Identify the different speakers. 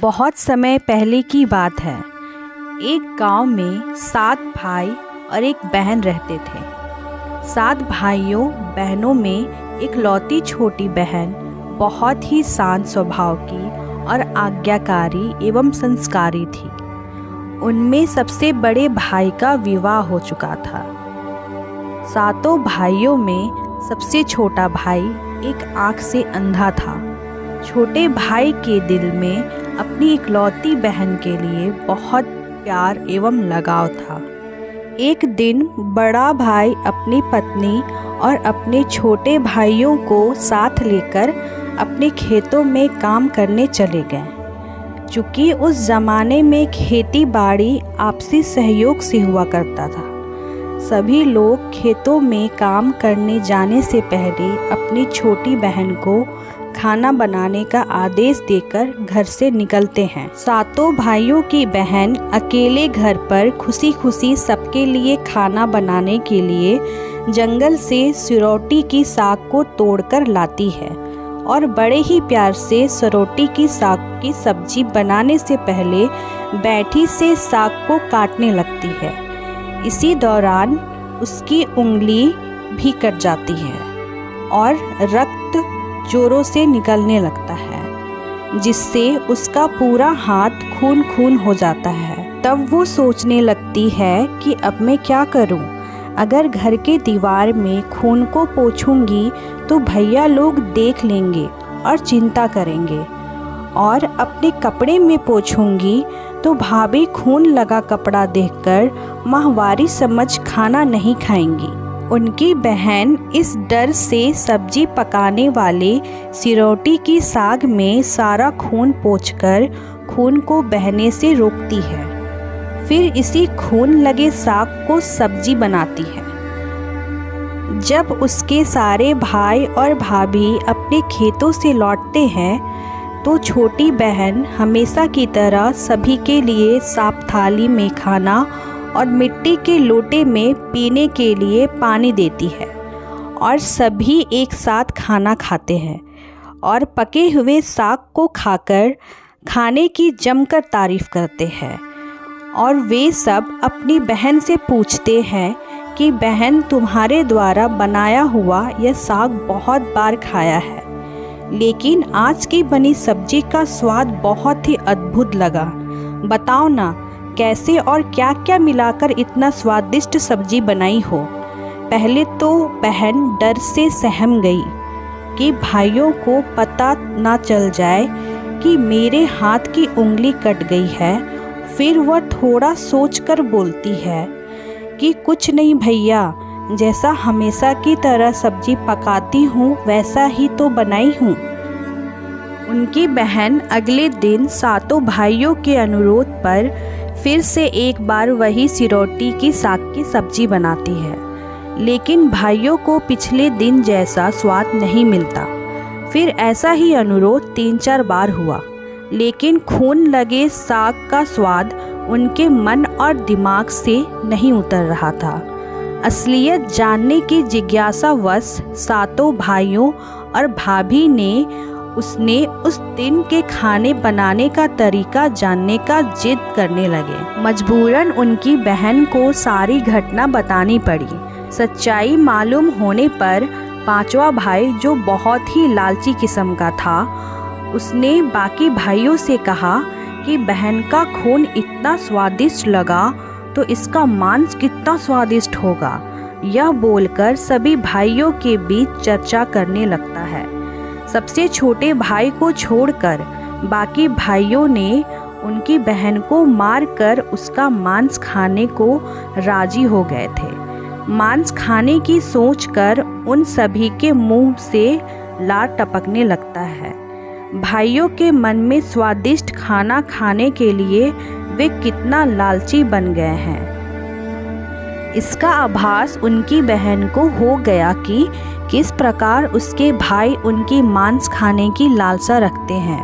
Speaker 1: बहुत समय पहले की बात है। एक गांव में 7 भाई और एक बहन रहते थे। 7 भाइयों बहनों में इकलौती छोटी बहन बहुत ही शांत स्वभाव की और आज्ञाकारी एवं संस्कारी थी। उनमें सबसे बड़े भाई का विवाह हो चुका था। 7 भाइयों में सबसे छोटा भाई एक आँख से अंधा था। छोटे भाई के दिल में अपनी इकलौती बहन के लिए बहुत प्यार एवं लगाव था। एक दिन बड़ा भाई अपनी पत्नी और अपने छोटे भाइयों को साथ लेकर अपने खेतों में काम करने चले गए। चूँकि उस ज़माने में खेती बाड़ी आपसी सहयोग से हुआ करता था। सभी लोग खेतों में काम करने जाने से पहले अपनी छोटी बहन को खाना बनाने का आदेश देकर घर से निकलते हैं। 7 भाइयों की बहन अकेले घर पर खुशी खुशी सबके लिए खाना बनाने के लिए जंगल से सिरौटी की साग को तोड़कर लाती है और बड़े ही प्यार से सिरौटी की साग की सब्जी बनाने से पहले बैठी से साग को काटने लगती है। इसी दौरान उसकी उंगली भी कट जाती है और रक्त जोरों से निकलने लगता है, जिससे उसका पूरा हाथ खून खून हो जाता है। तब वो सोचने लगती है कि अब मैं क्या करूं? अगर घर के दीवार में खून को पोंछूंगी तो भैया लोग देख लेंगे और चिंता करेंगे, और अपने कपड़े में पोंछूंगी तो भाभी खून लगा कपड़ा देखकर माहवारी समझ खाना नहीं खाएंगी। उनकी बहन इस डर से सब्जी पकाने वाले सिरौटी की साग में सारा खून पोंछकर खून को बहने से रोकती है। फिर इसी खून लगे साग को सब्जी बनाती है। जब उसके सारे भाई और भाभी अपने खेतों से लौटते हैं तो छोटी बहन हमेशा की तरह सभी के लिए साफ थाली में खाना और मिट्टी के लोटे में पीने के लिए पानी देती है, और सभी एक साथ खाना खाते हैं और पके हुए साग को खाकर खाने की जमकर तारीफ करते हैं। और वे सब अपनी बहन से पूछते हैं कि बहन, तुम्हारे द्वारा बनाया हुआ यह साग बहुत बार खाया है, लेकिन आज की बनी सब्जी का स्वाद बहुत ही अद्भुत लगा। बताओ ना, कैसे और क्या क्या मिलाकर इतना स्वादिष्ट सब्जी बनाई हो? पहले तो बहन डर से सहम गई कि भाइयों को पता ना चल जाए कि मेरे हाथ की उंगली कट गई है। फिर वह थोड़ा सोचकर बोलती है कि कुछ नहीं भैया, जैसा हमेशा की तरह सब्जी पकाती हूँ वैसा ही तो बनाई हूँ। उनकी बहन अगले दिन 7 भाइयों के अनुरोध पर फिर से एक बार वही सिरौटी की साग की सब्जी बनाती है, लेकिन भाइयों को पिछले दिन जैसा स्वाद नहीं मिलता। फिर ऐसा ही अनुरोध 3-4 बार हुआ, लेकिन खून लगे साग का स्वाद उनके मन और दिमाग से नहीं उतर रहा था। असलियत जानने की जिज्ञासावश 7 भाइयों और भाभी ने उस दिन के खाने बनाने का तरीका जानने का जिद करने लगे। मजबूरन उनकी बहन को सारी घटना बतानी पड़ी। सच्चाई मालूम होने पर 5वां भाई, जो बहुत ही लालची किस्म का था, उसने बाकी भाइयों से कहा कि बहन का खून इतना स्वादिष्ट लगा तो इसका मांस कितना स्वादिष्ट होगा। यह बोलकर सभी भाइयों के बीच चर्चा करने लगता है। सबसे छोटे भाई को छोड़कर बाकी भाइयों ने उनकी बहन को मारकर उसका मांस खाने को राजी हो गए थे। मांस खाने की सोचकर उन सभी के मुंह से लार टपकने लगता है। भाइयों के मन में स्वादिष्ट खाना खाने के लिए वे कितना लालची बन गए हैं, इसका आभास उनकी बहन को हो गया कि किस प्रकार उसके भाई उनकी मांस खाने की लालसा रखते हैं।